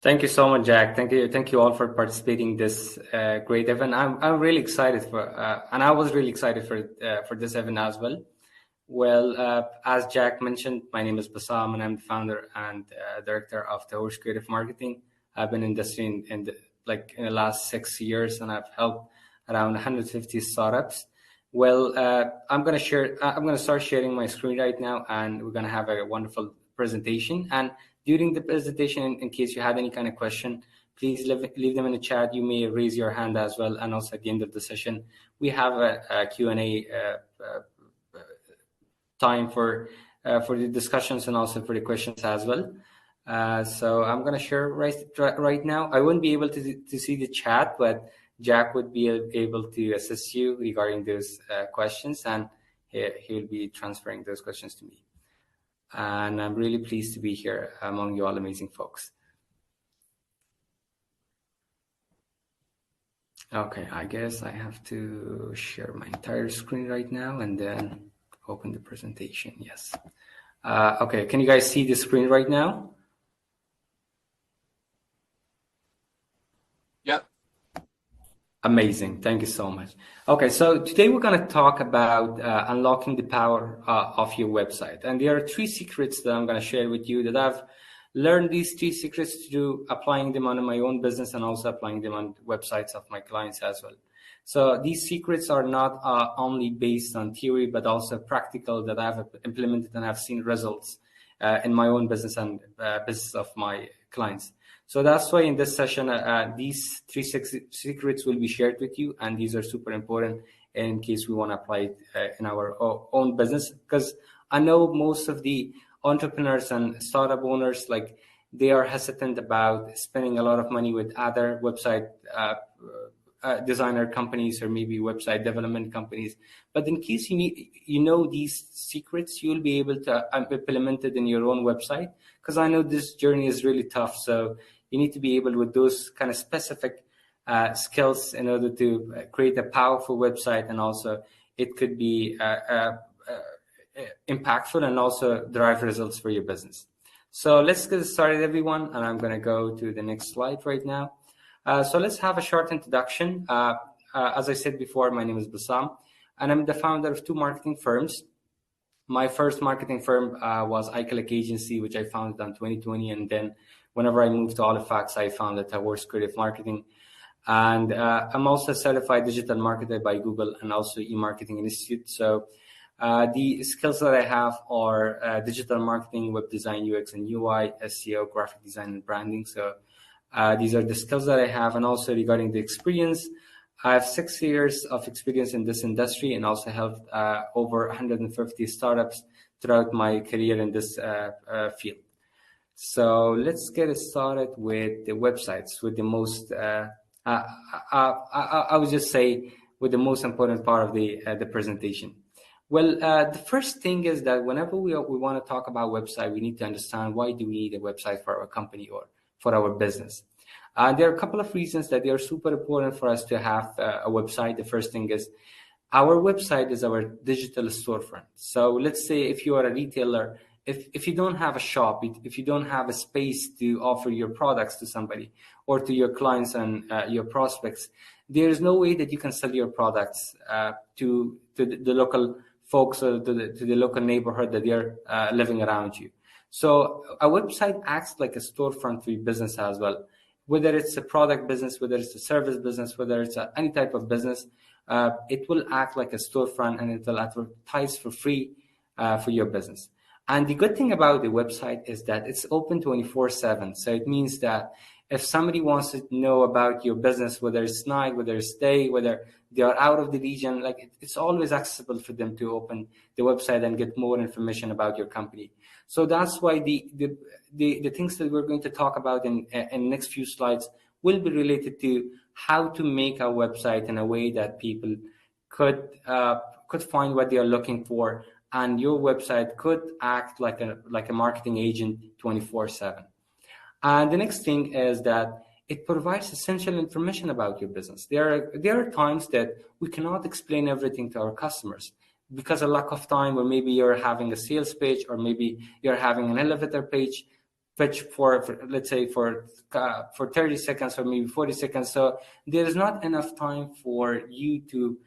Thank you so much, Jack. Thank you all for participating in this great event. I'm really excited and I was really excited for this event as well. Well, as Jack mentioned, my name is Basaam, and I'm the founder and director of Tahoor's Creative Marketing. I've been in the industry in the last 6 years, and I've helped around 150 startups. Well, I'm gonna start sharing my screen right now, and we're gonna have a wonderful presentation. And during the presentation, in case you had any kind of question, please leave them in the chat. You may raise your hand as well. And also at the end of the session, we have a Q&A time for the discussions and also for the questions as well. So I'm going to share right now. I wouldn't be able to see the chat, but Jack would be able to assist you regarding those questions, and he'll be transferring those questions to me. And I'm really pleased to be here among you all amazing folks. Okay, I guess I have to share my entire screen right now and then open the presentation. Yes. Okay, can you guys see the screen right now? Yep. Amazing. Thank you so much. Okay, so today we're going to talk about unlocking the power of your website. And there are 3 secrets that I'm going to share with you that I've learned these 3 secrets through applying them on my own business and also applying them on websites of my clients as well. So these secrets are not only based on theory, but also practical that I've implemented and have seen results in my own business and business of my clients. So that's why in this session, these 3 secrets will be shared with you, and these are super important in case we want to apply it in our own business. Because I know most of the entrepreneurs and startup owners, like, they are hesitant about spending a lot of money with other website designer companies or maybe website development companies. But in case you know these secrets, you'll be able to implement it in your own website. Because I know this journey is really tough, so you need to be able with those kind of specific skills in order to create a powerful website, and also it could be impactful and also drive results for your business. So let's get started, everyone, and I'm going to go to the next slide right now. So let's have a short introduction. As I said before, my name is Basaam, and I'm the founder of 2 marketing firms. My first marketing firm was iClick Agency, which I founded in 2020. And then whenever I moved to Halifax, I founded Tahoor's Creative Marketing. And I'm also a certified digital marketer by Google and also eMarketing Institute. So the skills that I have are digital marketing, web design, UX and UI, SEO, graphic design, and branding. So these are the skills that I have. And also regarding the experience, I have 6 years of experience in this industry and also helped over 150 startups throughout my career in this field. So let's get started with the websites, with the most, I would just say, with the most important part of the presentation. Well, the first thing is that whenever we want to talk about website, we need to understand why do we need a website for our company or for our business. There are a couple of reasons that they are super important for us to have a website. The first thing is our website is our digital storefront. So let's say if you are a retailer, if you don't have a shop, if you don't have a space to offer your products to somebody or to your clients and your prospects, there is no way that you can sell your products to the local folks or to the local neighborhood that they're living around you. So a website acts like a storefront for your business as well. Whether it's a product business, whether it's a service business, whether it's any type of business, it will act like a storefront and it will advertise for free for your business. And the good thing about the website is that it's open 24/7. So it means that if somebody wants to know about your business, whether it's night, whether it's day, whether they are out of the region, like it's always accessible for them to open the website and get more information about your company. So that's why the things that we're going to talk about in next few slides will be related to how to make our website in a way that people could find what they are looking for, and your website could act like a marketing agent 24/7. And the next thing is that it provides essential information about your business. There are times that we cannot explain everything to our customers because of lack of time, or maybe you're having a sales page, or maybe you're having an elevator page. pitch for let's say for 30 seconds or maybe 40 seconds. So there is not enough time for you to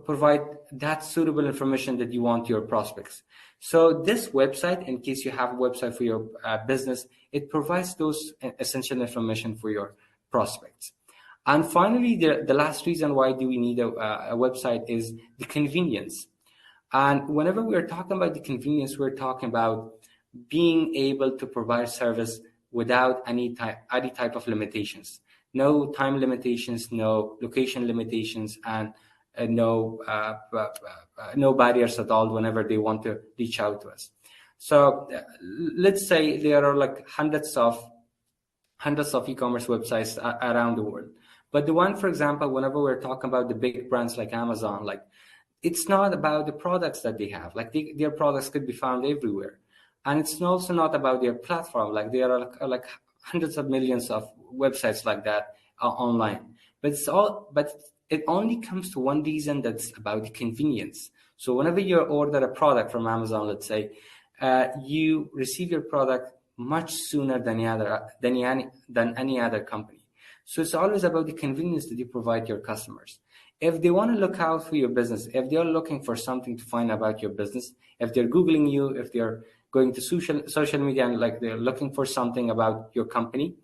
provide that suitable information that you want your prospects. So this website, in case you have a website for your business, it provides those essential information for your prospects. And finally, the last reason why do we need a website is the convenience. And whenever we're talking about the convenience, we're talking about being able to provide service without any type of limitations. No time limitations, no location limitations, and no barriers at all whenever they want to reach out to us. So let's say there are like hundreds of e-commerce websites around the world. But the one, for example, whenever we're talking about the big brands like Amazon, like it's not about the products that they have. Like their products could be found everywhere. And it's also not about their platform. Like there are like hundreds of millions of websites like that online. But it only comes to one reason, that's about the convenience. So whenever you order a product from Amazon, let's say, you receive your product much sooner than any other company. So it's always about the convenience that you provide your customers. If they want to look out for your business, if they're looking for something to find about your business, if they're Googling you, if they're going to social media and like they're looking for something about your company,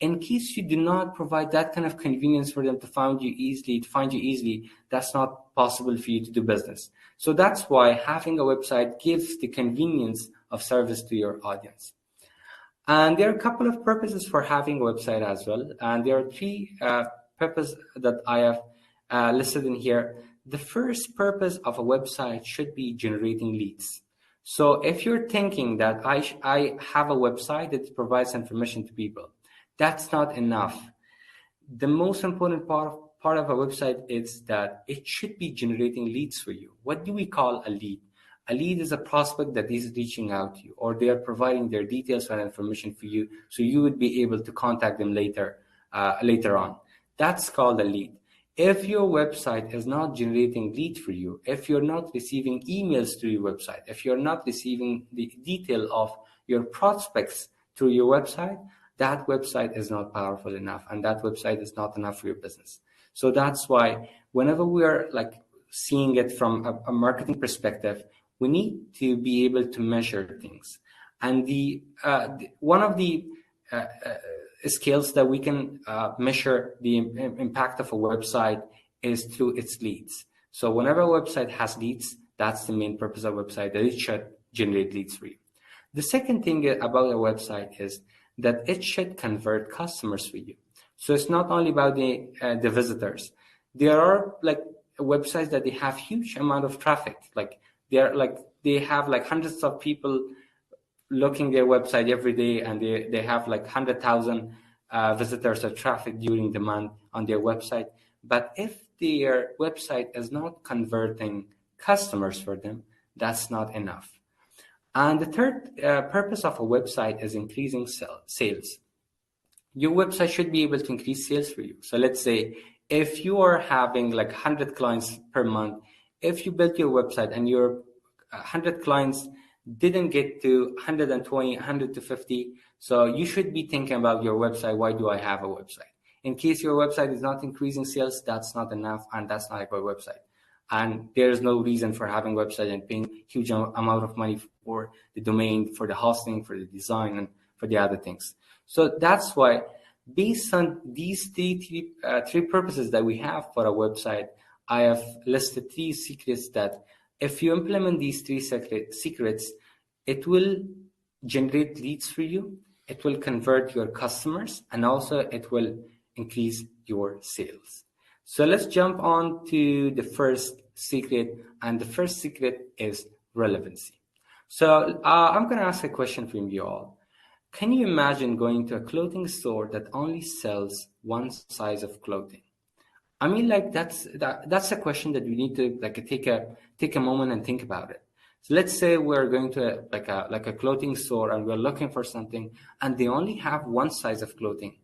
in case you do not provide that kind of convenience for them to find you easily, that's not possible for you to do business. So that's why having a website gives the convenience of service to your audience. And there are a couple of purposes for having a website as well. And there are three purposes that I have listed in here. The first purpose of a website should be generating leads. So if you're thinking that I have a website that provides information to people, that's not enough. The most important part of a website is that it should be generating leads for you. What do we call a lead? A lead is a prospect that is reaching out to you, or they are providing their details and information for you, so you would be able to contact them later on. That's called a lead. If your website is not generating lead for you, if you're not receiving emails through your website, if you're not receiving the detail of your prospects through your website, that website is not powerful enough, and that website is not enough for your business. So that's why whenever we are like seeing it from a marketing perspective, we need to be able to measure things. And one of the skills that we can measure the impact of a website is through its leads. So whenever a website has leads, that's the main purpose of a website, that it should generate leads for you. The second thing about a website is that it should convert customers for you. So it's not only about the visitors. There are like websites that they have huge amount of traffic. Like they have like hundreds of people looking their website every day, and they have like 100,000 visitors or traffic during the month on their website. But if their website is not converting customers for them, that's not enough. And the third purpose of a website is increasing sales. Your website should be able to increase sales for you. So let's say if you are having like 100 clients per month, if you built your website and your 100 clients didn't get to 120, 100 to 50, so you should be thinking about your website. Why do I have a website? In case your website is not increasing sales, that's not enough, and that's not a good website. And there is no reason for having a website and paying huge amount of money for the domain, for the hosting, for the design, and for the other things. So that's why, based on these three purposes that we have for a website, I have listed 3 secrets that if you implement these 3 secrets, it will generate leads for you, it will convert your customers, and also it will increase your sales. So let's jump on to the first secret, and the first secret is relevancy. So I'm going to ask a question from you all. Can you imagine going to a clothing store that only sells one size of clothing? I mean, like that's a question that we need to like take a moment and think about it. So let's say we're going to like a clothing store and we're looking for something, and they only have one size of clothing.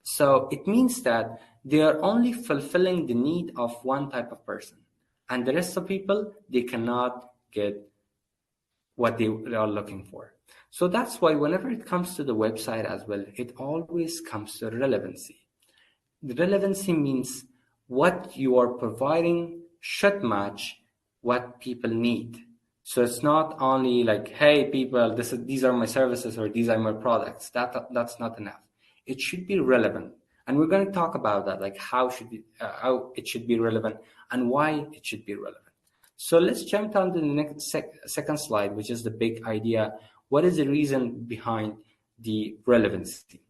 So it means that they are only fulfilling the need of one type of person, and the rest of people, they cannot get what they are looking for. So that's why whenever it comes to the website as well, it always comes to relevancy. The relevancy means what you are providing should match what people need. So it's not only like, hey, people, these are my services or these are my products. That's not enough. It should be relevant, and we're going to talk about that, like how it should be relevant and why it should be relevant. So let's jump down to the next second slide, which is the big idea. What is the reason behind the relevancy?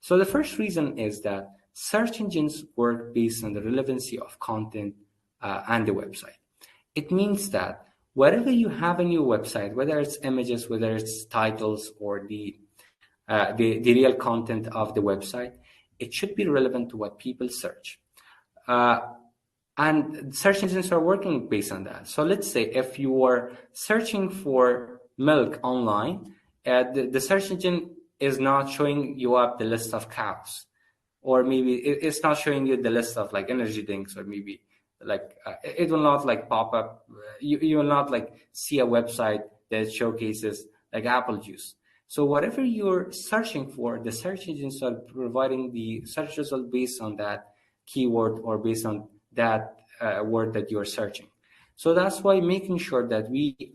So the first reason is that search engines work based on the relevancy of content and the website. It means that whatever you have in your website, whether it's images, whether it's titles, or the real content of the website, it should be relevant to what people search. And search engines are working based on that. So let's say if you are searching for milk online, the search engine is not showing you up the list of cows, or maybe it's not showing you the list of like energy drinks, or maybe like it will not like pop up. You will not like see a website that showcases like apple juice. So whatever you're searching for, the search engines are providing the search result based on that keyword or based on that word that you're searching. So that's why making sure that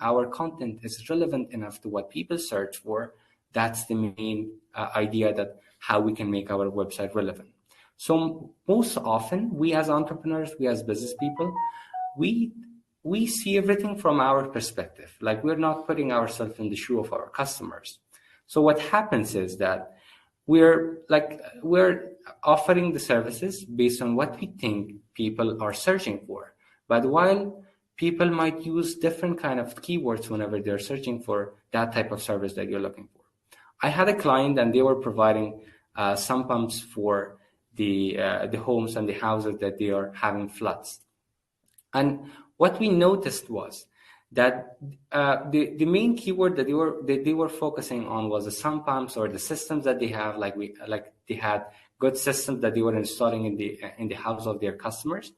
our content is relevant enough to what people search for, that's the main idea, that how we can make our website relevant. So most often, we as entrepreneurs, we as business people, we see everything from our perspective. Like, we're not putting ourselves in the shoe of our customers. So what happens is that we're offering the services based on what we think people are searching for. But while people might use different kind of keywords whenever they're searching for that type of service that you're looking for. I had a client, and they were providing sump pumps for the homes and the houses that they are having floods. And what we noticed was that the main keyword that they were focusing on was the sump pumps, or the systems that they have. Like they had good systems that they were installing in the house of their customers.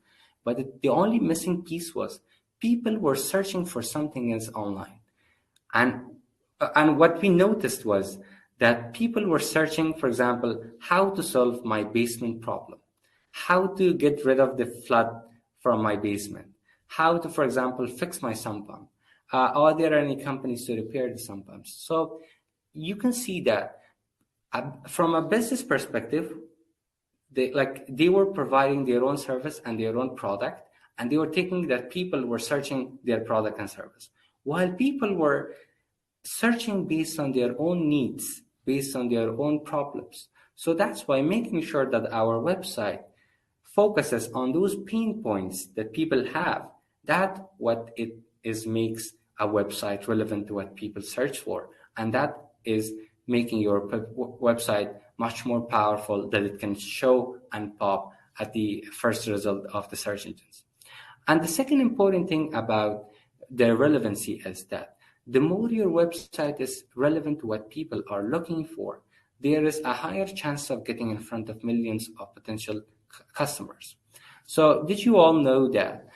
But the only missing piece was people were searching for something else online. And what we noticed was that people were searching, for example, how to solve my basement problem, how to get rid of the flood from my basement, how to, for example, fix my sump pump. Are there any companies to repair the sump pumps? So you can see that from a business perspective, they were providing their own service and their own product, and they were thinking that people were searching their product and service, while people were searching based on their own needs, based on their own problems. So that's why making sure that our website focuses on those pain points that people have, that what it is makes a website relevant to what people search for. And that is making your website much more powerful, that it can show and pop at the first result of the search engines. And the second important thing about the relevancy is that the more your website is relevant to what people are looking for, there is a higher chance of getting in front of millions of potential customers. So did you all know that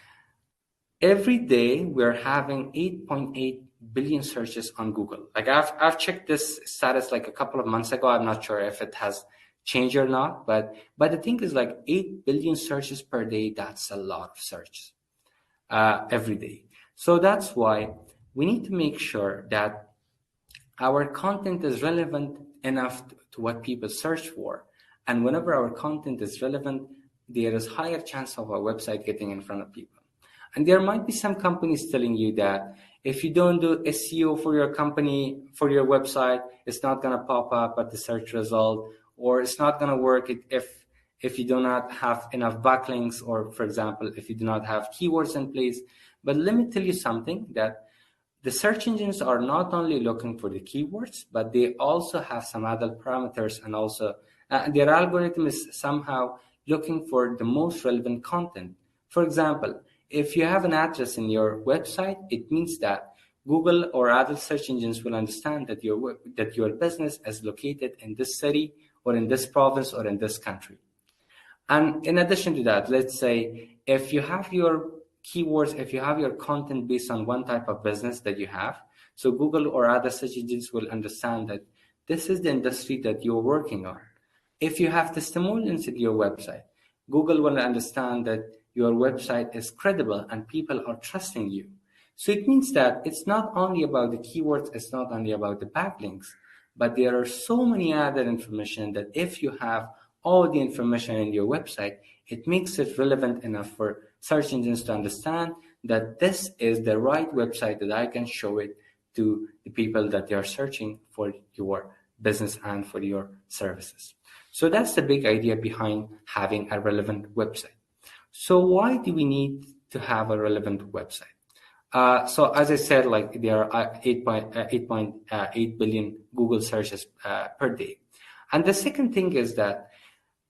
every day we're having 8.8 billion searches on Google? Like, I've checked this status like a couple of months ago. I'm not sure if it has changed or not, but the thing is, like, 8 billion searches per day, that's a lot of searches every day. So that's why we need to make sure that our content is relevant enough to what people search for. And whenever our content is relevant, there is higher chance of our website getting in front of people. And there might be some companies telling you that if you don't do SEO for your company, for your website, it's not going to pop up at the search result, or it's not going to work if you do not have enough backlinks, or, for example, if you do not have keywords in place. But let me tell you something, that the search engines are not only looking for the keywords, but they also have some other parameters, and also their algorithm is somehow looking for the most relevant content. For example, if you have an address in your website, it means that Google or other search engines will understand that your business is located in this city, or in this province, or in this country. And in addition to that, let's say if you have your keywords, if you have your content based on one type of business that you have, So Google or other search engines will understand that this is the industry that you're working on. If you have testimonials in your website, Google will understand that your website is credible and people are trusting you. So it means that it's not only about the keywords, it's not only about the backlinks, but there are so many other information that if you have all the information in your website, it makes it relevant enough for search engines to understand that this is the right website that I can show it to the people that they are searching for your business and for your services. So that's the big idea behind having a relevant website. So why do we need to have a relevant website? So as I said, like there are 8.8 billion Google searches per day. And the second thing is that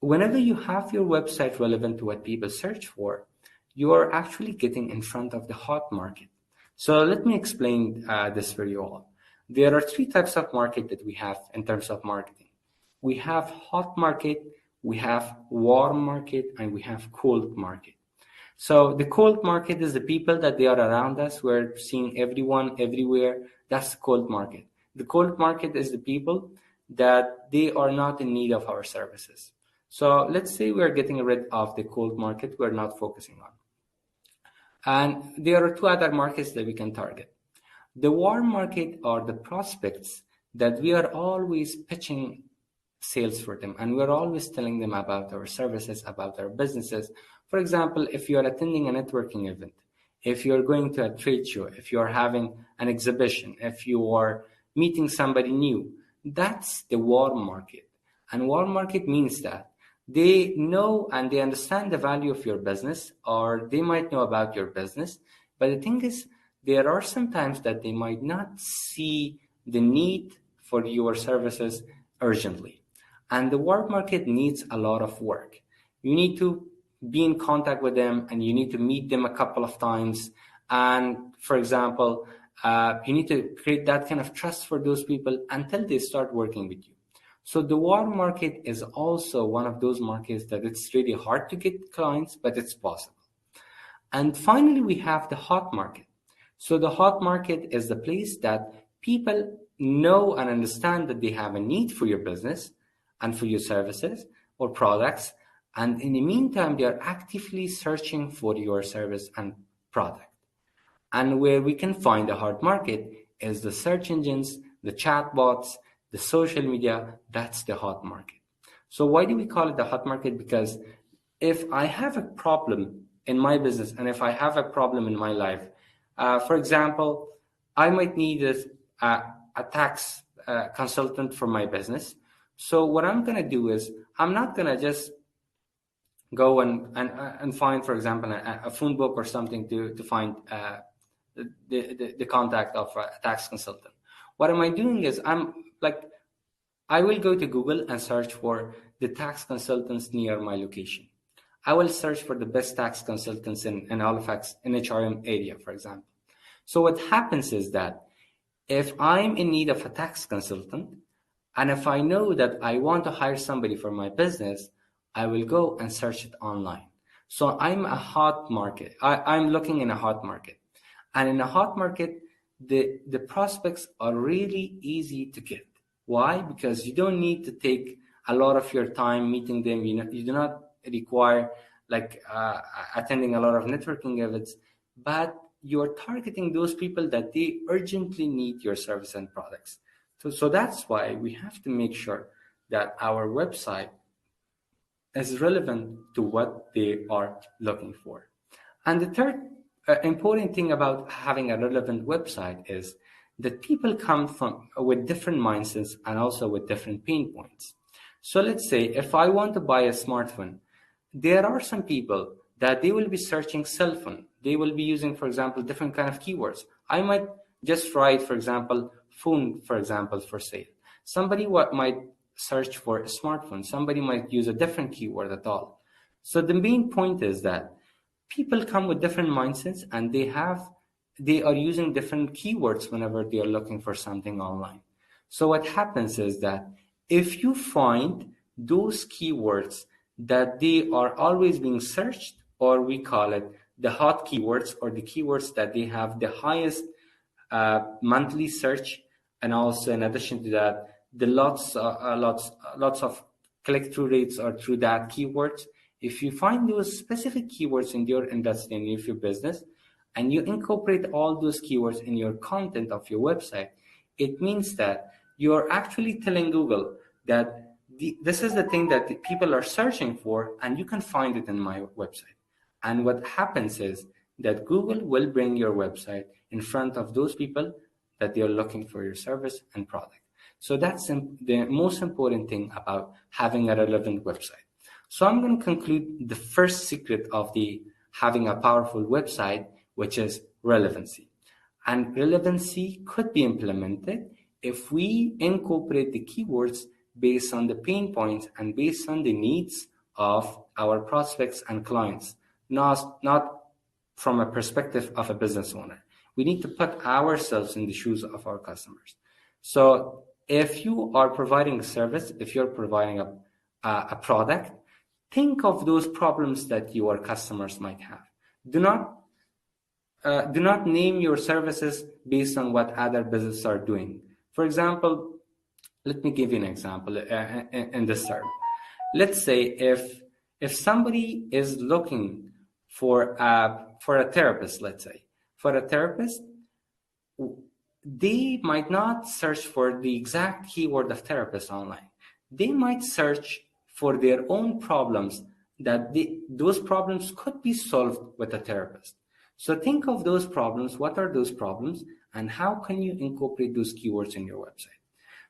whenever you have your website relevant to what people search for, you are actually getting in front of the hot market. So let me explain this for you all. There are three types of market that we have in terms of marketing. We have hot market, we have warm market, and we have cold market. So the cold market is the people that they are around us. We're seeing everyone everywhere. That's the cold market. The cold market is the people that they are not in need of our services. So let's say we're getting rid of the cold market we're not focusing on. And there are two other markets that we can target. The warm market are the prospects that we are always pitching sales for them, and we're always telling them about our services, about our businesses. For example, if you're attending a networking event, if you're going to a trade show, if you're having an exhibition, if you are meeting somebody new, that's the warm market. And warm market means that they know and they understand the value of your business, or they might know about your business. But the thing is, there are some times that they might not see the need for your services urgently. And the warm market needs a lot of work. You need to be in contact with them, and you need to meet them a couple of times. And for example, you need to create that kind of trust for those people until they start working with you. So the warm market is also one of those markets that it's really hard to get clients, but it's possible. And finally, we have the hot market. So the hot market is the place that people know and understand that they have a need for your business and for your services or products. And in the meantime, they are actively searching for your service and product. And where we can find a hot market is the search engines, the chatbots, the social media. That's the hot market. So why do we call it the hot market? Because if I have a problem in my business, and if I have a problem in my life, for example, I might need a tax consultant for my business. So what I'm going to do is I'm not going to just go and find, for example, a phone book or something to find the contact of a tax consultant. What am I doing is I will go to Google and search for the tax consultants near my location. I will search for the best tax consultants in Halifax, in HRM area, for example. So what happens is that if I'm in need of a tax consultant, and if I know that I want to hire somebody for my business, I will go and search it online. So I'm a hot market. I'm looking in a hot market. And in a hot market, the prospects are really easy to get. Why? Because you don't need to take a lot of your time meeting them. You do not require attending a lot of networking events, but you're targeting those people that they urgently need your service and products. So that's why we have to make sure that our website is relevant to what they are looking for. And the third important thing about having a relevant website is that people come with different mindsets and also with different pain points. So let's say if I want to buy a smartphone, there are some people that they will be searching cell phone. They will be using, for example, different kind of keywords. I might just write, for example, phone, for example, for sale. Somebody might search for a smartphone. Somebody might use a different keyword at all. So the main point is that people come with different mindsets, and they are using different keywords whenever they are looking for something online. So what happens is that if you find those keywords that they are always being searched, or we call it the hot keywords, or the keywords that they have the highest monthly search, and also in addition to that, the lots of click-through rates are through that keywords. If you find those specific keywords in your industry and in your business, and you incorporate all those keywords in your content of your website, it means that you're actually telling Google that this is the thing that the people are searching for, and you can find it in my website. And what happens is that Google will bring your website in front of those people that they are looking for your service and product. So that's the most important thing about having a relevant website. So I'm going to conclude the first secret of having a powerful website, which is relevancy. And relevancy could be implemented if we incorporate the keywords based on the pain points and based on the needs of our prospects and clients, not from a perspective of a business owner. We need to put ourselves in the shoes of our customers. So if you are providing a service, if you're providing a product, think of those problems that your customers might have. Do not name your services based on what other businesses are doing. For example, let me give you an example in this term. Let's say if somebody is looking for a therapist, let's say, for a therapist, they might not search for the exact keyword of therapist online. They might search for their own problems, that those problems could be solved with a therapist. So think of those problems. What are those problems, and how can you incorporate those keywords in your website?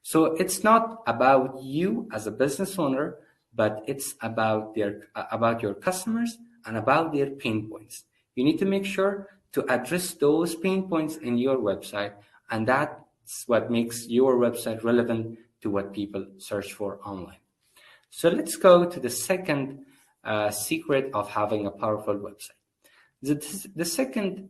So it's not about you as a business owner, but it's about your customers and about their pain points. You need to make sure to address those pain points in your website, and that's what makes your website relevant to what people search for online. So let's go to the second secret of having a powerful website. The second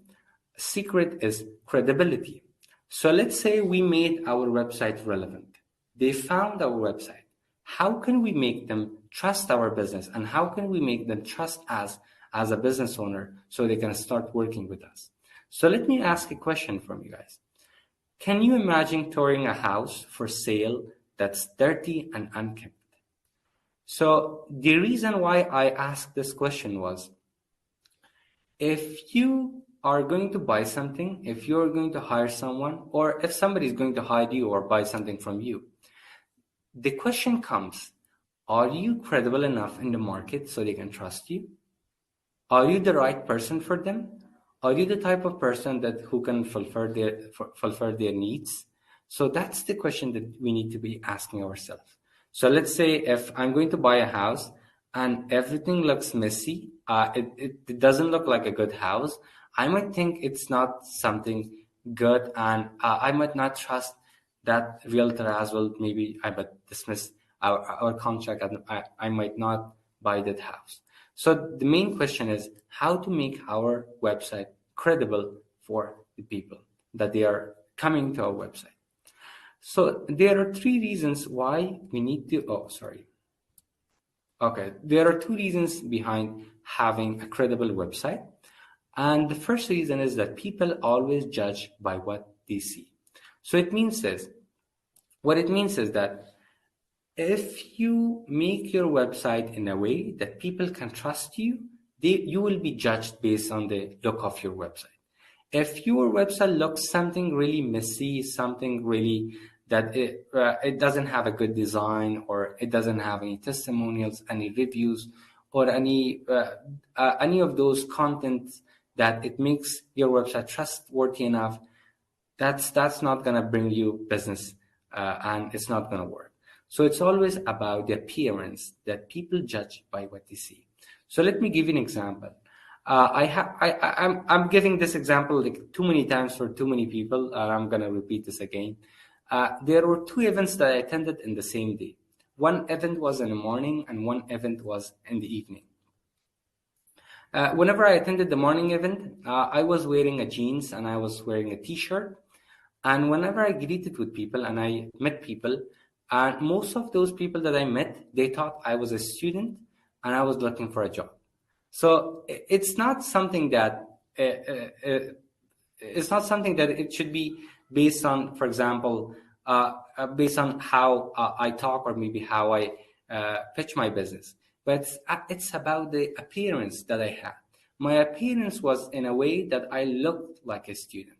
secret is credibility. So let's say we made our website relevant. They found our website. How can we make them trust our business, and how can we make them trust us as a business owner so they can start working with us? So let me ask a question from you guys. Can you imagine touring a house for sale that's dirty and unkempt? So the reason why I asked this question was, if you are going to buy something, if you're going to hire someone, or if somebody is going to hire you or buy something from you, the question comes, are you credible enough in the market so they can trust you? Are you the right person for them? Are you the type of person who can fulfill their needs? So that's the question that we need to be asking ourselves. So let's say if I'm going to buy a house and everything looks messy, it doesn't look like a good house, I might think it's not something good, and I might not trust that realtor as well. Maybe I might dismiss our contract, and I might not buy that house. So the main question is how to make our website credible for the people that they are coming to our website. So there are three reasons why we need to, there are two reasons behind having a credible website. And the first reason is that people always judge by what they see. So what it means is that if you make your website in a way that people can trust you, you will be judged based on the look of your website. If your website looks something really messy, something really that it doesn't have a good design, or it doesn't have any testimonials, any reviews, or any of those contents that it makes your website trustworthy enough, that's not going to bring you business, and it's not going to work. So it's always about the appearance, that people judge by what they see. So let me give you an example. I'm giving this example like too many times for too many people. I'm going to repeat this again. There were two events that I attended in the same day. One event was in the morning and one event was in the evening. Whenever I attended the morning event, I was wearing a jeans and I was wearing a t-shirt. And whenever I greeted with people and I met people, and most of those people that I met, they thought I was a student and I was looking for a job. So it's not something that it's not something that it should be based on, for example, based on how I talk or maybe how I pitch my business. But it's about the appearance that I had. My appearance was in a way that I looked like a student.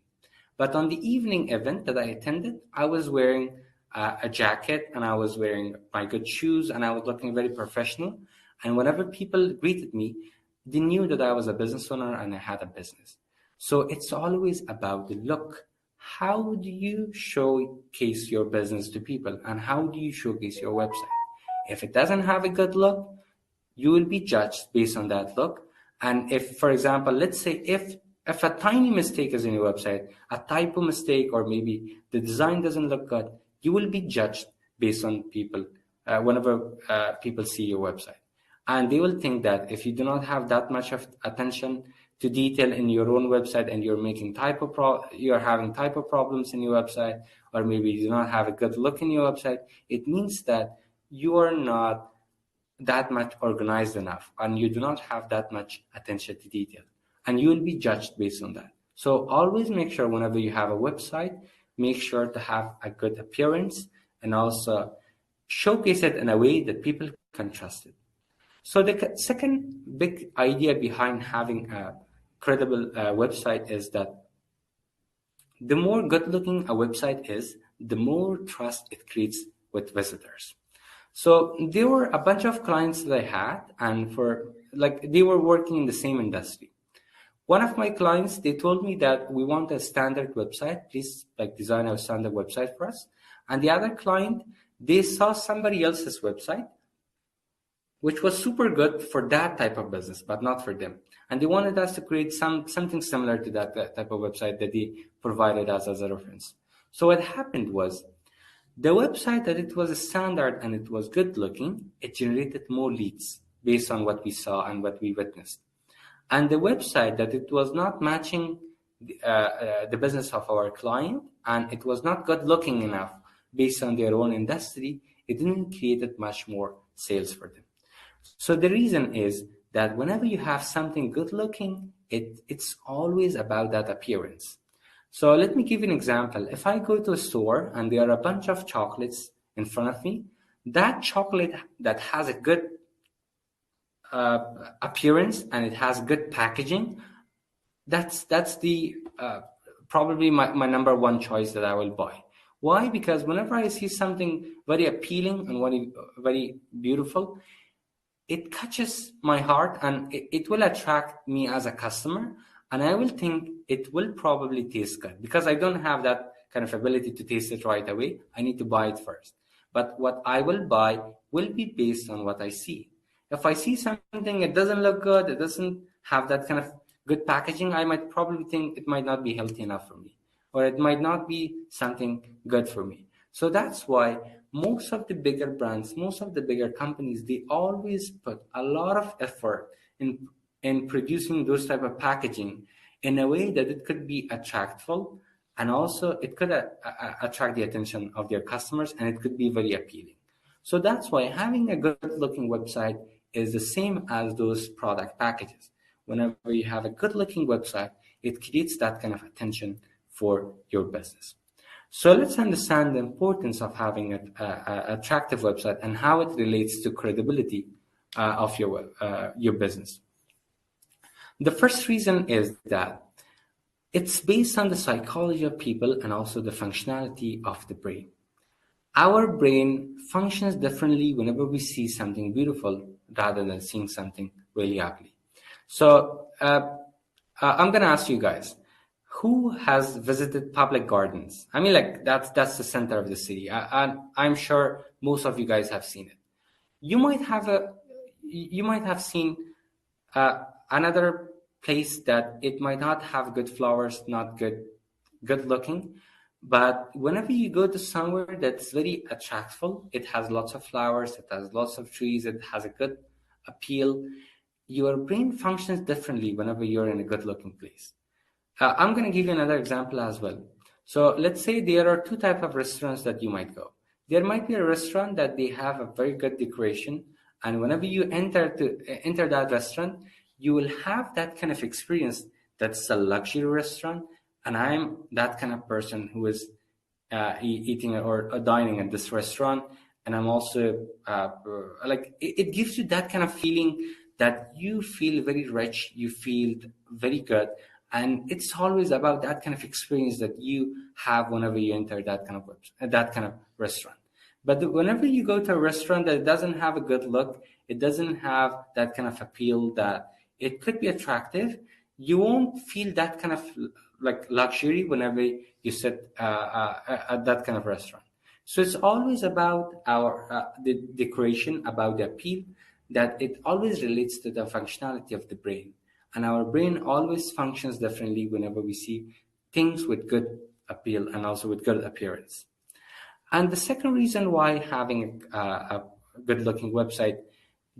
But on the evening event that I attended, I was wearing a jacket and I was wearing my good shoes and I was looking very professional. And whenever people greeted me, they knew that I was a business owner and I had a business. So it's always about the look. How do you showcase your business to people and how do you showcase your website? If it doesn't have a good look, you will be judged based on that look. And if, for example, let's say if a tiny mistake is in your website, a typo mistake, or maybe the design doesn't look good, you will be judged based on people whenever people see your website. And they will think that if you do not have that much of attention to detail in your own website and you're making you're having typo problems in your website, or maybe you do not have a good look in your website, it means that you are not that much organized enough and you do not have that much attention to detail, and you will be judged based on that. So always make sure whenever you have a website, make sure to have a good appearance and also showcase it in a way that people can trust it. So the second big idea behind having a credible website is that the more good looking a website is, the more trust it creates with visitors. So there were a bunch of clients that I had, and they were working in the same industry. One of my clients, they told me that we want a standard website, please design a standard website for us. And the other client, they saw somebody else's website, which was super good for that type of business, but not for them. And they wanted us to create something similar to that type of website that they provided us as a reference. So what happened was, the website that it was a standard and it was good looking, it generated more leads based on what we saw and what we witnessed. And the website that it was not matching the business of our client and it was not good looking enough based on their own industry, it didn't create much more sales for them. So the reason is that whenever you have something good looking, it's always about that appearance. So let me give you an example. If I go to a store and there are a bunch of chocolates in front of me, that chocolate that has a good appearance and it has good packaging, that's the probably my number one choice that I will buy. Why? Because whenever I see something very appealing and very beautiful, it catches my heart and it will attract me as a customer, and I will think it will probably taste good because I don't have that kind of ability to taste it right away. I need to buy it first. But what I will buy will be based on what I see. If I see something, it doesn't look good, it doesn't have that kind of good packaging, I might probably think it might not be healthy enough for me, or it might not be something good for me. So that's why most of the bigger brands, most of the bigger companies, they always put a lot of effort in producing those type of packaging in a way that it could be attractful, and also it could attract the attention of their customers, and it could be very appealing. So that's why having a good looking website is the same as those product packages. Whenever you have a good looking website, it creates that kind of attention for your business. So let's understand the importance of having an attractive website and how it relates to credibility of your business. The first reason is that it's based on the psychology of people and also the functionality of the brain. Our brain functions differently whenever we see something beautiful rather than seeing something really ugly. So I'm going to ask you guys, who has visited public gardens? I mean, that's the center of the city. I'm sure most of you guys have seen it. You might have seen another place that it might not have good flowers, not good looking. But whenever you go to somewhere that's very attractive, it has lots of flowers, it has lots of trees, it has a good appeal, your brain functions differently whenever you're in a good looking place. I'm going to give you another example as well. So let's say there are two types of restaurants that you might go. There might be a restaurant that they have a very good decoration, and whenever you enter that restaurant, you will have that kind of experience. That's a luxury restaurant and I'm that kind of person who is eating or dining at this restaurant, and I'm also like it gives you that kind of feeling that you feel very rich, you feel very good, and it's always about that kind of experience that you have whenever you enter that kind of that kind of restaurant. But whenever you go to a restaurant that doesn't have a good look, it doesn't have that kind of appeal that it could be attractive, you won't feel that kind of like luxury whenever you sit at that kind of restaurant. So it's always about our the decoration, about the appeal, that it always relates to the functionality of the brain. And our brain always functions differently whenever we see things with good appeal and also with good appearance. And the second reason why having a good looking website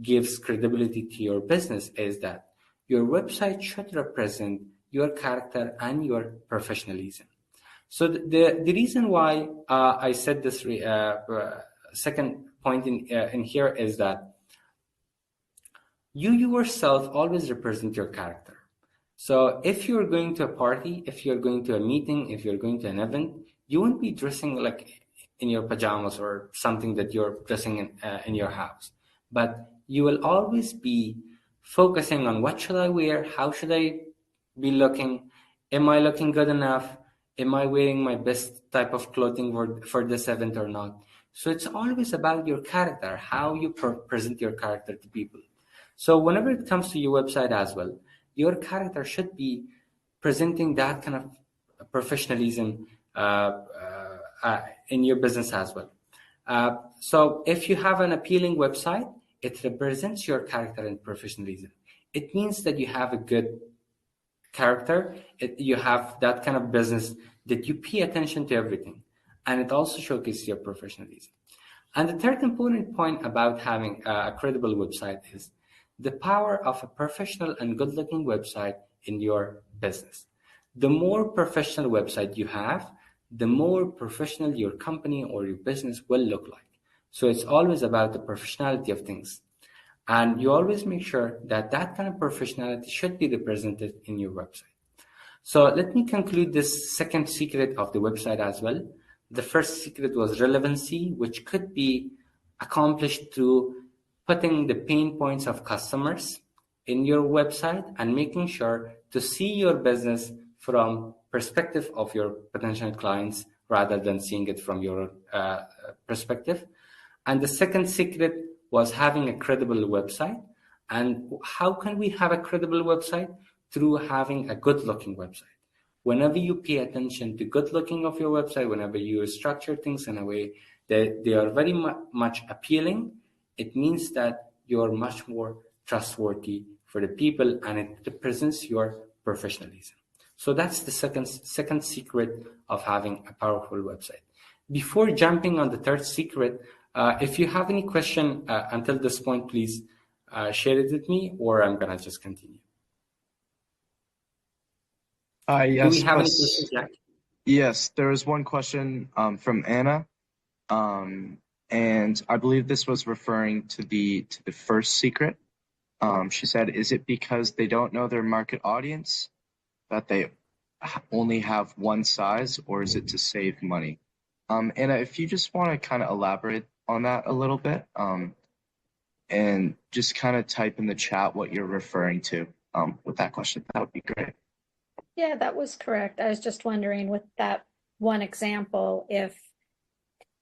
gives credibility to your business is that your website should represent your character and your professionalism. So the reason why I said this second point in here is that you yourself always represent your character. So if you're going to a party, if you're going to a meeting, if you're going to an event, you won't be dressing like in your pajamas or something that you're dressing in your house. But you will always be focusing on what should I wear, how should I be looking, am I looking good enough, am I wearing my best type of clothing for this event or not. So it's always about your character, how you present your character to people. So whenever it comes to your website as well, your character should be presenting that kind of professionalism in your business as well. So if you have an appealing website, it represents your character and professionalism. It means that you have a good character, you have that kind of business that you pay attention to everything, and it also showcases your professionalism. And the third important point about having a credible website is the power of a professional and good-looking website in your business. The more professional website you have, the more professional your company or your business will look like. So it's always about the professionality of things. And you always make sure that that kind of professionality should be represented in your website. So let me conclude this second secret of the website as well. The first secret was relevancy, which could be accomplished through putting the pain points of customers in your website and making sure to see your business from perspective of your potential clients rather than seeing it from your perspective. And the second secret was having a credible website. And how can we have a credible website? Through having a good looking website. Whenever you pay attention to good looking of your website, whenever you structure things in a way that they are very much appealing, it means that you're much more trustworthy for the people and it represents your professionalism. So that's the second secret of having a powerful website. Before jumping on the third secret, if you have any question until this point, please share it with me, or I'm gonna just continue. Yes, do we have any questions, Jack? Yes, there is one question from Anna, and I believe this was referring to the first secret. She said, "Is it because they don't know their market audience that they only have one size, or is it to save money?" Anna, if you just want to kind of elaborate on that a little bit, and just kind of type in the chat what you're referring to with that question, that would be great. Yeah, that was correct. I was just wondering with that one example, if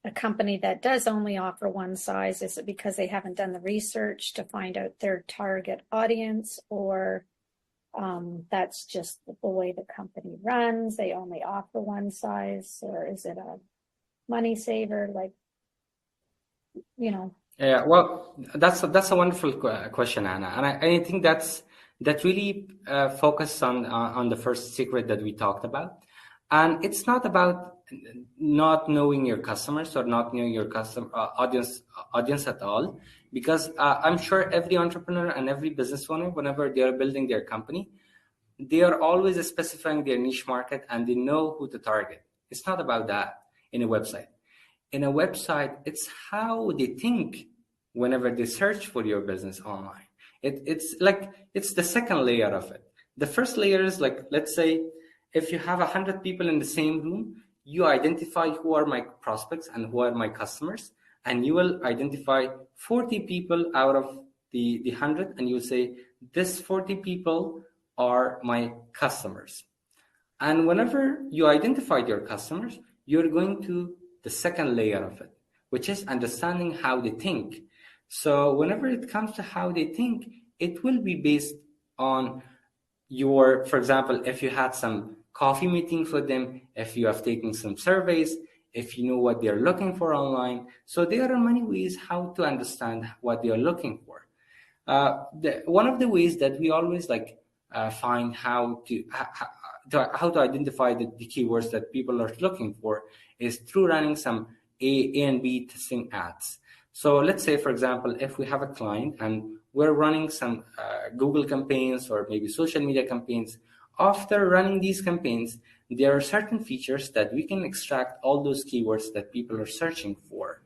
a company that does only offer one size, is it because they haven't done the research to find out their target audience, or that's just the way the company runs, they only offer one size, or is it a money saver? Like, you know. Yeah, well, that's a wonderful question, Anna, and I think that really focuses on the first secret that we talked about, and it's not about not knowing your customers or not knowing your customer audience at all, because I'm sure every entrepreneur and every business owner, whenever they are building their company, they are always specifying their niche market and they know who to target. It's not about that in a website. In a website, it's how they think whenever they search for your business online. It's the second layer of it. The first layer is like, let's say If you have 100 people in the same room, you identify who are my prospects and who are my customers, and you will identify 40 people out of the 100, and you say, this 40 people are my customers. And whenever you identified your customers, you're going to the second layer of it, which is understanding how they think. So whenever it comes to how they think, it will be based on your, for example, if you had some coffee meetings with them, if you have taken some surveys, if you know what they're looking for online. So there are many ways how to understand what they are looking for. One of the ways that we always find how to identify the keywords that people are looking for is through running some A and B testing ads. So let's say, for example, if we have a client and we're running some Google campaigns or maybe social media campaigns, after running these campaigns, there are certain features that we can extract all those keywords that people are searching for.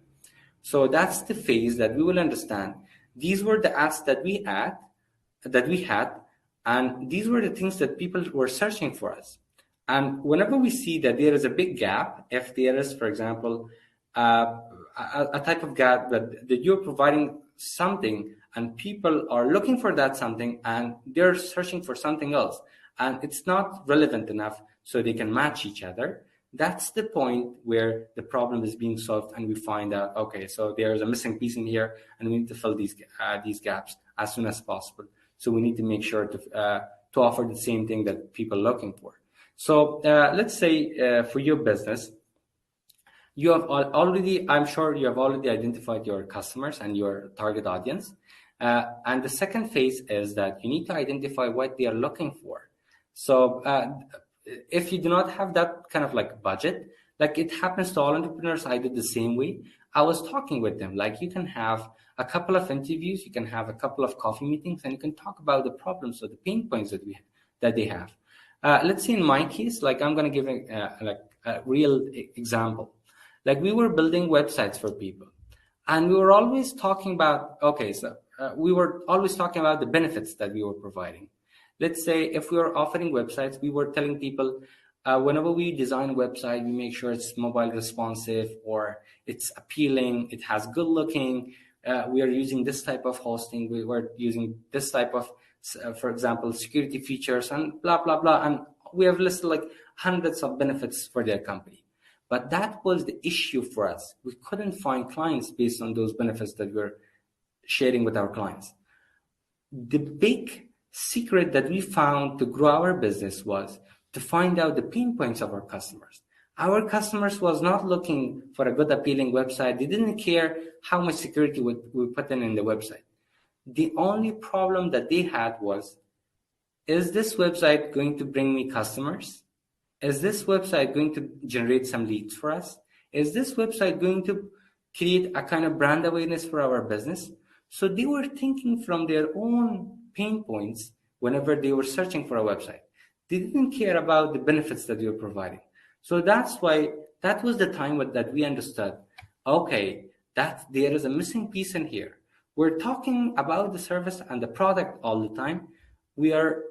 So that's the phase that we will understand. These were the ads that we had, and these were the things that people were searching for us. And whenever we see that there is a big gap, if there is, for example, a type of gap that you're providing something and people are looking for that something and they're searching for something else, and it's not relevant enough so they can match each other, that's the point where the problem is being solved, and we find out, okay, so there's a missing piece in here, and we need to fill these gaps as soon as possible. So we need to make sure to offer the same thing that people are looking for. So let's say for your business, you have already, I'm sure you have already identified your customers and your target audience. And the second phase is that you need to identify what they are looking for. So if you do not have that kind of budget, like it happens to all entrepreneurs, I did the same way. I was talking with them, you can have a couple of interviews, you can have a couple of coffee meetings, and you can talk about the problems or the pain points that they have. Let's say in my case, I'm going to give a real example. We were building websites for people, and we were always talking about, we were always talking about the benefits that we were providing. Let's say if we were offering websites, we were telling people, whenever we design a website, we make sure it's mobile responsive or it's appealing, it has good looking. We are using this type of hosting. We were using this type of, for example, security features and blah, blah, blah. And we have listed hundreds of benefits for their company. But that was the issue for us. We couldn't find clients based on those benefits that we're sharing with our clients. The big secret that we found to grow our business was to find out the pain points of our customers. Our customers was not looking for a good, appealing website. They didn't care how much security we put in the website. The only problem that they had was, is this website going to bring me customers? Is this website going to generate some leads for us? Is this website going to create a kind of brand awareness for our business? So they were thinking from their own pain points whenever they were searching for a website. They didn't care about the benefits that you're providing. So that's why that was the time that we understood, okay, that there is a missing piece in here. We're talking about the service and the product all the time. We are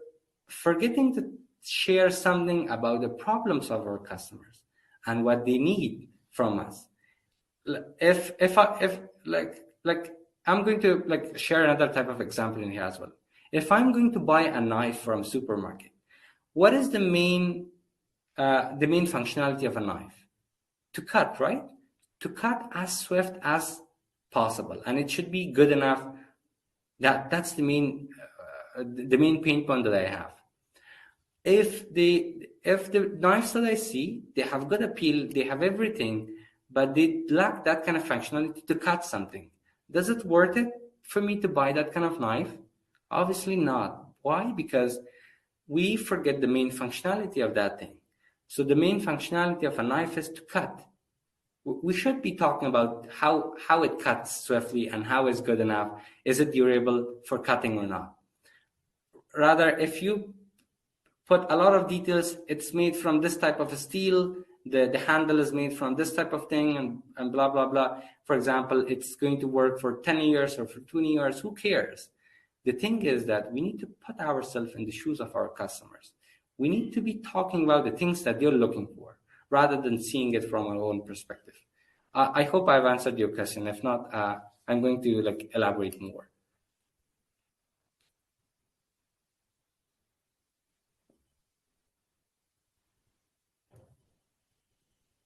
forgetting to share something about the problems of our customers and what they need from us. If I'm going to share another type of example in here as well. If I'm going to buy a knife from a supermarket, what is the main functionality of a knife? To cut, right? To cut as swift as possible, and it should be good enough. That's the main pain point that I have. If the knives that I see, they have good appeal, they have everything, but they lack that kind of functionality to cut something. Does it worth it for me to buy that kind of knife? Obviously not. Why? Because we forget the main functionality of that thing. So the main functionality of a knife is to cut. We should be talking about how it cuts swiftly and how it's good enough. Is it durable for cutting or not? Rather, if you put a lot of details, it's made from this type of steel, the handle is made from this type of thing, and blah, blah, blah. For example, it's going to work for 10 years or for 20 years. Who cares? The thing is that we need to put ourselves in the shoes of our customers. we need to be talking about the things that they're looking for rather than seeing it from our own perspective. I hope I've answered your question. If not, I'm going to elaborate more.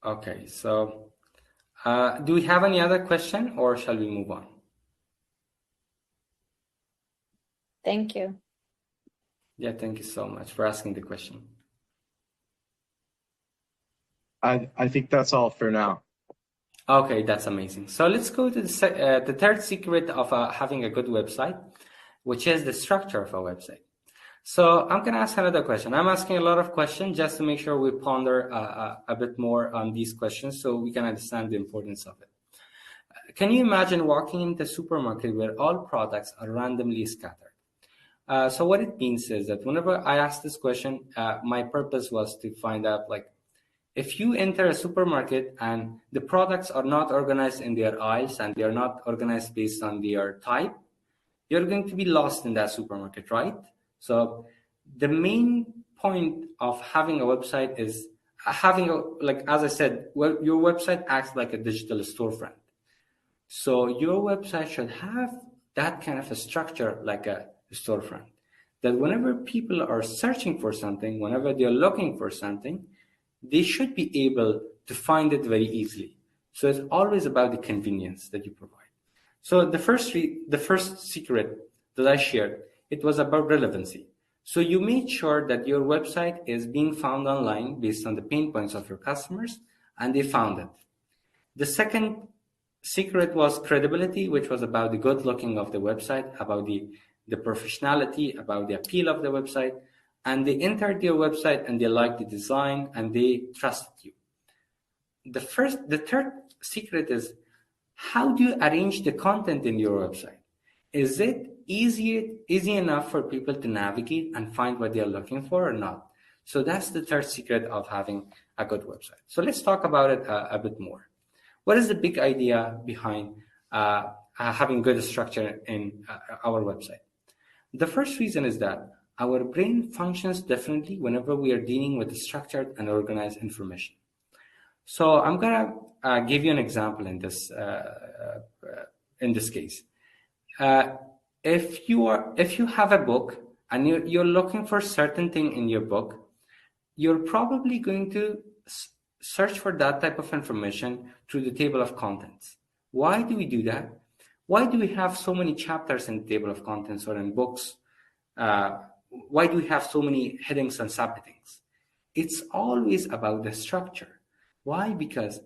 Okay, so do we have any other question, or shall we move on? Thank you. Yeah, thank you so much for asking the question. I think that's all for now. Okay, that's amazing. So let's go to the third secret of having a good website, which is the structure of a website. So I'm going to ask another question. I'm asking a lot of questions just to make sure we ponder a bit more on these questions so we can understand the importance of it. Can you imagine walking into a supermarket where all products are randomly scattered? So what it means is that whenever I asked this question, my purpose was to find out, if you enter a supermarket and the products are not organized in their aisles and they are not organized based on their type, you're going to be lost in that supermarket, right? So the main point of having a website is having as I said, well, your website acts like a digital storefront. So your website should have that kind of a structure like a storefront, that whenever people are searching for something, whenever they're looking for something, they should be able to find it very easily. So it's always about the convenience that you provide. So the first secret that I shared, it was about relevancy. So you made sure that your website is being found online based on the pain points of your customers, and they found it. The second secret was credibility, which was about the good looking of the website, about the professionality, about the appeal of the website. And they entered your website and they liked the design and they trusted you. The third secret is, how do you arrange the content in your website? Is it easy enough for people to navigate and find what they're looking for or not? So that's the third secret of having a good website. So let's talk about it a bit more. What is the big idea behind having good structure in our website? The first reason is that our brain functions differently whenever we are dealing with structured and organized information. So I'm gonna give you an example in this case. If you have a book and you're looking for a certain thing in your book, you're probably going to search for that type of information through the table of contents. Why do we do that? Why do we have so many chapters in the table of contents or in books? Why do we have so many headings and subheadings? It's always about the structure. Why? Because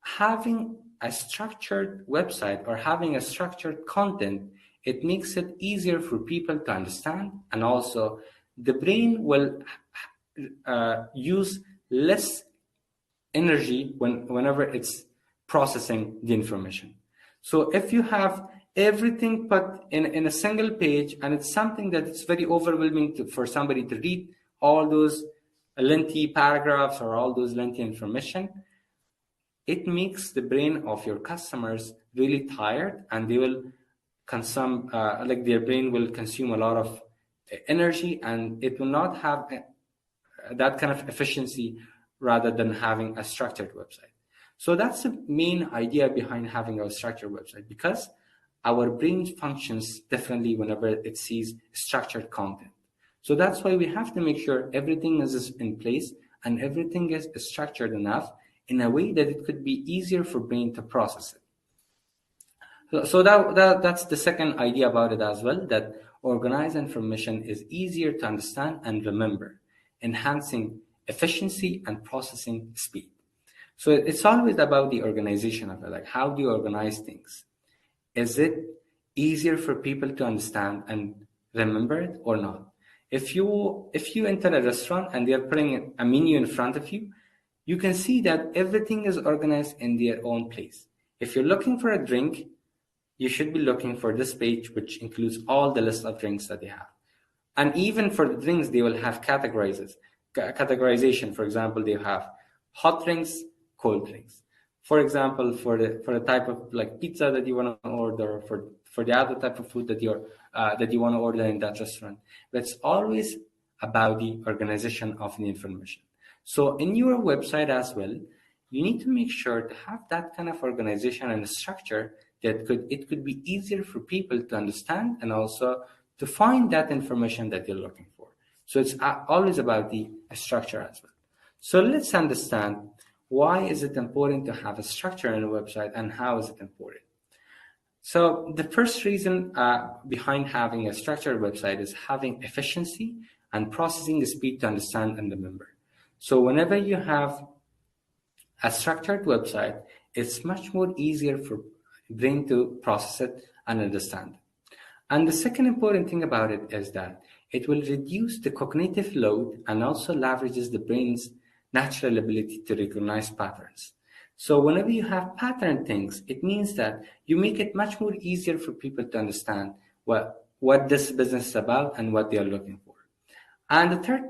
having a structured website or having a structured content, it makes it easier for people to understand, and also the brain will use less energy whenever it's processing the information. So if you have everything put in a single page, and it's something that it's very overwhelming for somebody to read all those lengthy paragraphs or all those lengthy information, it makes the brain of your customers really tired, and they will consume, their brain will consume a lot of energy, and it will not have that kind of efficiency rather than having a structured website. So that's the main idea behind having a structured website, because our brain functions differently whenever it sees structured content. So that's why we have to make sure everything is in place and everything is structured enough in a way that it could be easier for brain to process it. So that's the second idea about it as well, that organized information is easier to understand and remember, enhancing efficiency and processing speed. So it's always about the organization of it, like how do you organize things? Is it easier for people to understand and remember it or not? If you enter a restaurant and they're putting a menu in front of you, you can see that everything is organized in their own place. If you're looking for a drink, you should be looking for this page, which includes all the list of drinks that they have. And even for the drinks, they will have categorization. For example, they have hot drinks, cold drinks. For example, for the type of pizza that you want to order, for the other type of food that you want to order in that restaurant. Let's always about the organization of the information. So in your website as well, you need to make sure to have that kind of organization and structure that it could be easier for people to understand and also to find that information that you're looking for. So it's always about the structure as well. So let's understand, why is it important to have a structure in a website and how is it important? So the first reason behind having a structured website is having efficiency and processing speed to understand and remember. So whenever you have a structured website, it's much more easier for brain to process it and understand. And the second important thing about it is that it will reduce the cognitive load and also leverages the brain's natural ability to recognize patterns. So whenever you have pattern things, it means that you make it much more easier for people to understand what this business is about and what they are looking for. And the third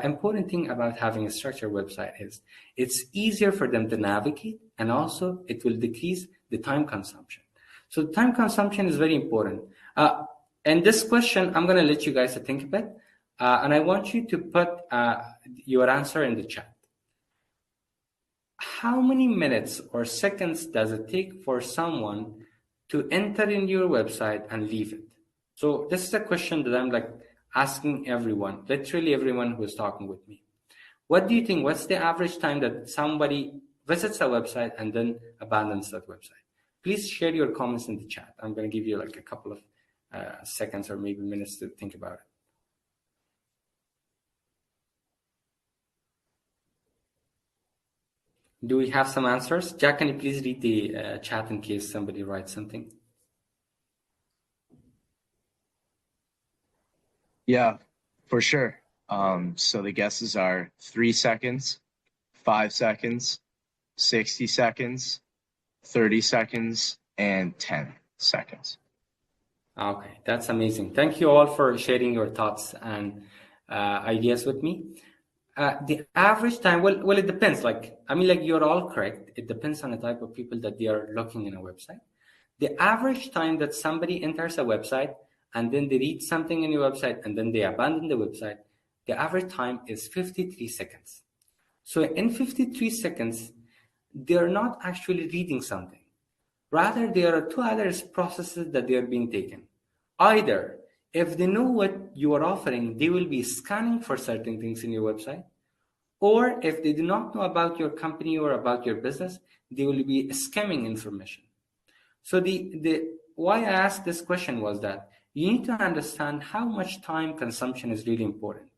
important thing about having a structured website is it's easier for them to navigate, and also it will decrease the time consumption. So time consumption is very important. And this question, I'm going to let you guys to think a bit, and I want you to put your answer in the chat. How many minutes or seconds does it take for someone to enter in your website and leave it? So this is a question that I'm asking everyone, literally everyone who is talking with me. What do you think? What's the average time that somebody visits a website and then abandons that website? Please share your comments in the chat. I'm going to give you a couple of seconds or maybe minutes to think about it. Do we have some answers? Jack, can you please read the chat in case somebody writes something? Yeah, for sure. So the guesses are 3 seconds, 5 seconds, 60 seconds, 30 seconds, and 10 seconds. Okay, that's amazing. Thank you all for sharing your thoughts and ideas with me. The average time, well, it depends. You're all correct. It depends on the type of people that they are looking in a website. The average time that somebody enters a website and then they read something in your website and then they abandon the website, the average time is 53 seconds. So in 53 seconds, they're not actually reading something. Rather, there are two other processes that they are being taken. Either, if they know what you are offering, they will be scanning for certain things in your website. Or if they do not know about your company or about your business, they will be skimming information. So why I asked this question was that you need to understand how much time consumption is really important.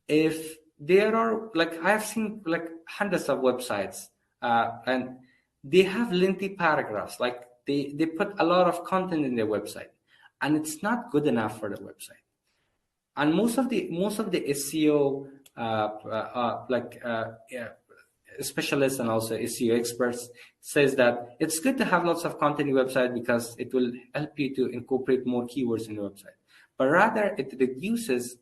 If there are, I have seen hundreds of websites and they have lengthy paragraphs, they put a lot of content in their website and it's not good enough for the website. And most of the SEO specialists and also SEO experts says that it's good to have lots of content in your website because it will help you to incorporate more keywords in your website. But rather, it reduces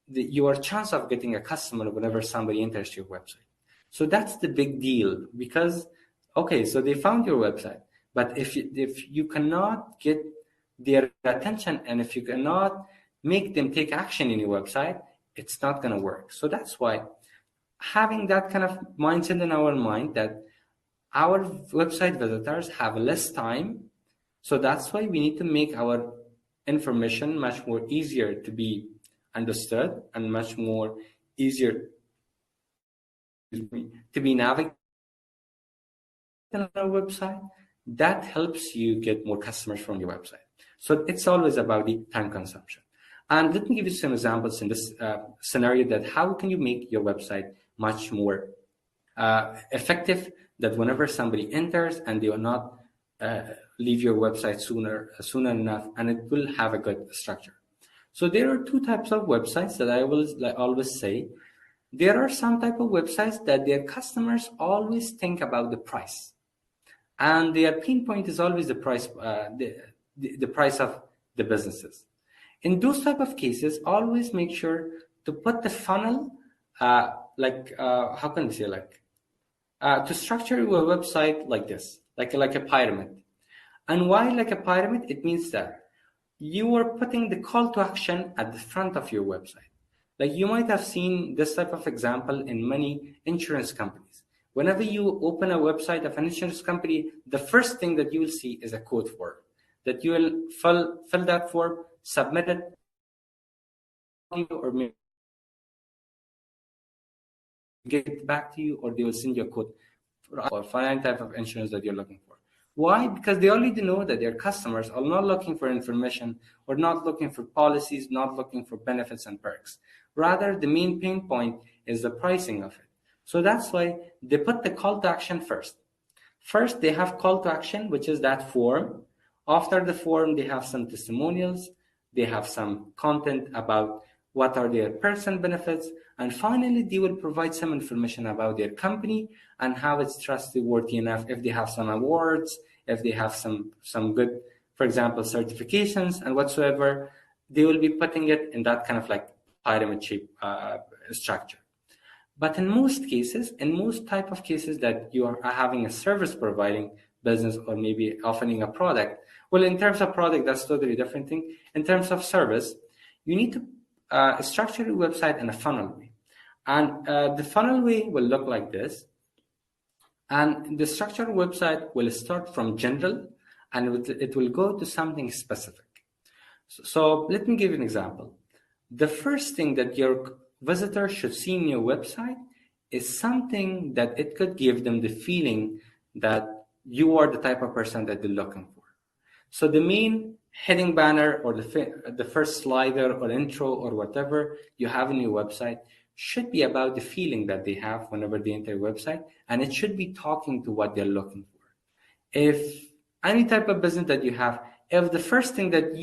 your chance of getting a customer whenever somebody enters your website. So that's the big deal because, okay, so they found your website, but if you cannot get their attention and if you cannot make them take action in your website, it's not going to work. So that's why having that kind of mindset in our mind that our website visitors have less time. So that's why we need to make our information much more easier to be understood and much more easier to be navigated on our website. That helps you get more customers from your website. So it's always about the time consumption. And let me give you some examples in this scenario that how can you make your website much more effective, that whenever somebody enters and they will not leave your website sooner enough, and it will have a good structure. So there are two types of websites that I will always say. There are some type of websites that their customers always think about the price, and their pain point is always the price, the price of the businesses. In those type of cases, always make sure to put the funnel, how can we say, to structure your website like this, like a pyramid. And why like a pyramid? It means that you are putting the call to action at the front of your website. Like you might have seen this type of example in many insurance companies. Whenever you open a website of an insurance company, the first thing that you will see is a quote form that you will fill that form, submit it, or maybe get back to you, or they will send you a quote for any type of insurance that you're looking for. Why? Because they already know that their customers are not looking for information or not looking for policies, not looking for benefits and perks. Rather, the main pain point is the pricing of it. So that's why they put the call to action first. First, they have call to action, which is that form. After the form, they have some testimonials. They have some content about what are their personal benefits. And finally, they will provide some information about their company and how it's trustworthy enough, if they have some awards, if they have some good, for example, certifications and whatsoever. They will be putting it in that kind of like pyramid shape structure. But in most cases, in most type of cases that you are having a service providing business or maybe offering a product, well, in terms of product, that's totally different thing. In terms of service, you need to structure your website in a funnel way. And the funnel way will look like this. And the structured website will start from general and it will go to something specific. So let me give you an example. The first thing that your visitor should see in your website is something that it could give them the feeling that you are the type of person that they're looking for. So the main heading banner or the first slider or intro or whatever you have in your website should be about the feeling that they have whenever they enter your website, and it should be talking to what they're looking for. If any type of business that you have, if the first thing that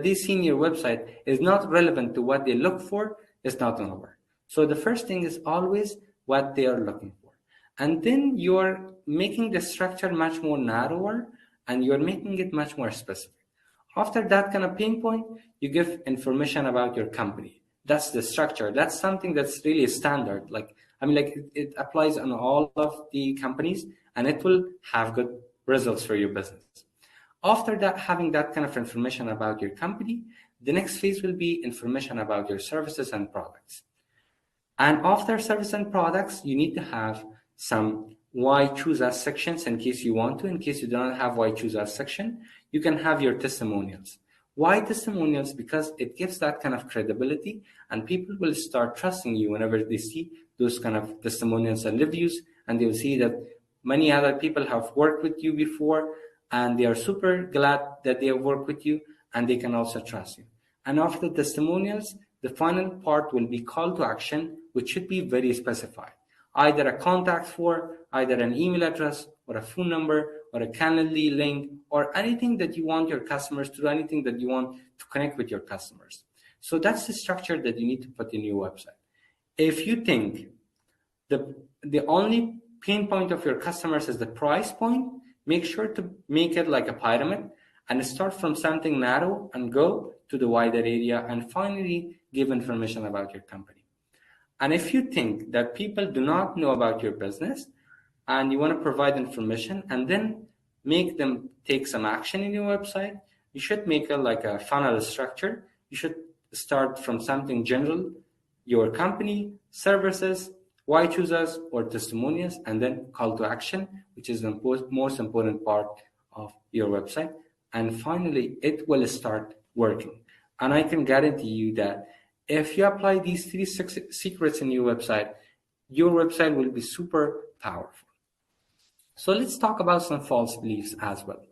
they see in your website is not relevant to what they look for, it's not going to work. So the first thing is always what they are looking for. And then you're making the structure much more narrower and you're making it much more specific. After that kind of pain point, you give information about your company. That's the structure. That's something that's really standard. It applies on all of the companies and it will have good results for your business. After that, having that kind of information about your company, the next phase will be information about your services and products. And after service and products, you need to have some why choose us sections in case you want to. In case you don't have why choose us section, you can have your testimonials. Why testimonials? Because it gives that kind of credibility and people will start trusting you whenever they see those kind of testimonials and reviews, and they will see that many other people have worked with you before and they are super glad that they have worked with you and they can also trust you. And after the testimonials, the final part will be call to action, which should be very specified. Either a contact form, either an email address or a phone number or a Calendly link or anything that you want your customers to do, anything that you want to connect with your customers. So that's the structure that you need to put in your website. If you think the only pain point of your customers is the price point, make sure to make it like a pyramid and start from something narrow and go to the wider area and finally give information about your company. And if you think that people do not know about your business and you want to provide information and then make them take some action in your website, you should make it like a funnel structure. You should start from something general, your company, services, why choose us, or testimonials, and then call to action, which is the most important part of your website. And finally, it will start working. And I can guarantee you that if you apply these 3 secrets in your website will be super powerful. So let's talk about some false beliefs as well.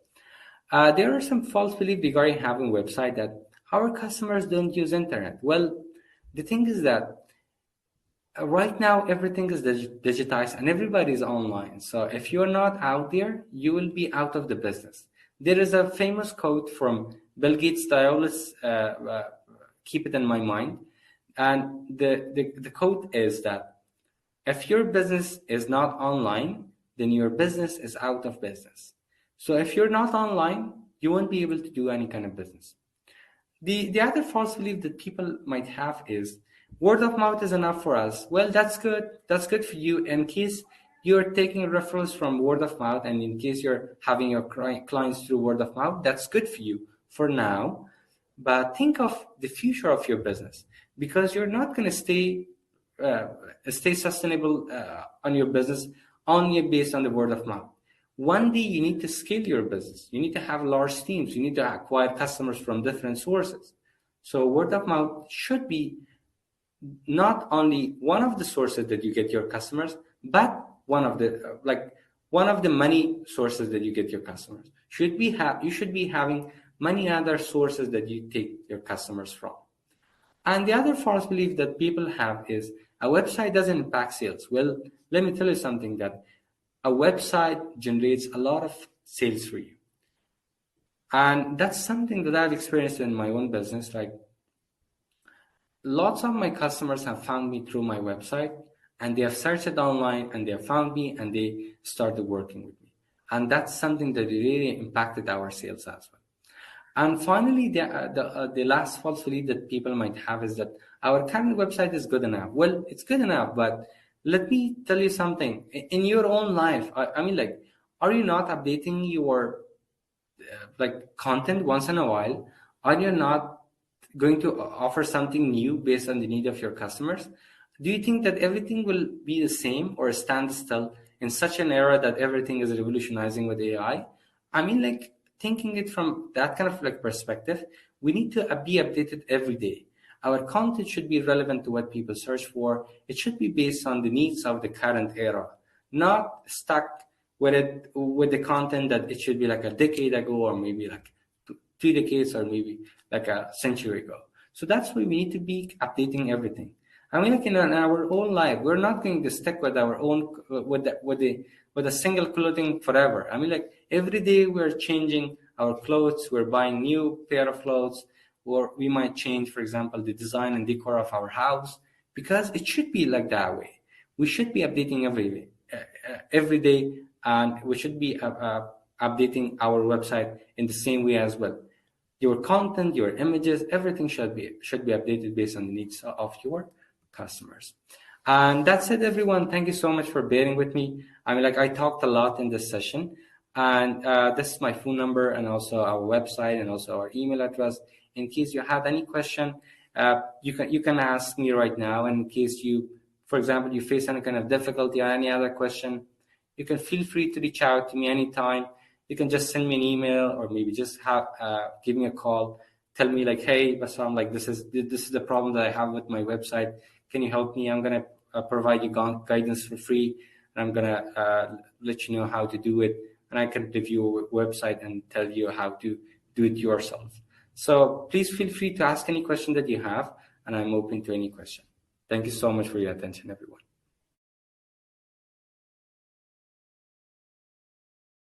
There are some false beliefs regarding having a website that our customers don't use internet. Well, the thing is that right now everything is digitized and everybody is online. So if you're not out there, you will be out of the business. There is a famous quote from Bill Gates that I always keep it in my mind. And the quote is that if your business is not online, then your business is out of business. So if you're not online, you won't be able to do any kind of business. The other false belief that people might have is word of mouth is enough for us. Well, that's good. That's good for you in case you're taking referrals from word of mouth, and in case you're having your clients through word of mouth, that's good for you for now. But think of the future of your business. because you're not going to stay sustainable on your business only based on the word of mouth. One day you need to scale your business. You need to have large teams. You need to acquire customers from different sources. So word of mouth should be not only one of the sources that you get your customers, but one of the many sources that you get your customers. You should be having many other sources that you take your customers from. And the other false belief that people have is a website doesn't impact sales. Well, let me tell you something, that a website generates a lot of sales for you. And that's something that I've experienced in my own business. Like, lots of my customers have found me through my website, and they have searched it online and they have found me and they started working with me. And that's something that really impacted our sales as well. And finally, the last false belief that people might have is that our current website is good enough. Well, it's good enough, but let me tell you something. In your own life, I mean, like, are you not updating your content once in a while? Are you not going to offer something new based on the need of your customers? Do you think that everything will be the same or stand still in such an era that everything is revolutionizing with AI? I mean, like, thinking it from that kind of perspective, we need to be updated every day. Our content should be relevant to what people search for. It should be based on the needs of the current era, not stuck with the content that it should be like a decade ago, or maybe like 2 decades, or maybe like a century ago. So that's why we need to be updating everything. I mean, like, in our own life, we're not going to stick with our own with a single clothing forever. I mean, like, every day we're changing our clothes, we're buying new pair of clothes, or we might change, for example, the design and decor of our house, because it should be like that way. We should be updating every day, and we should be updating our website in the same way as well. Your content, your images, everything should be updated based on the needs of your customers. And that's it, everyone. Thank you so much for bearing with me. I mean, like, I talked a lot in this session, and this is my phone number, and also our website, and also our email address. In case you have any question, you can ask me right now. And in case for example, you face any kind of difficulty or any other question, you can feel free to reach out to me anytime. You can just send me an email, or maybe just give me a call. Tell me, like, hey, Basaam, like, this is the problem that I have with my website. Can you help me? I'm gonna provide you guidance for free, and I'm gonna let you know how to do it. And I can review a website and tell you how to do it yourself. So please feel free to ask any question that you have, and I'm open to any question. Thank you so much for your attention, everyone.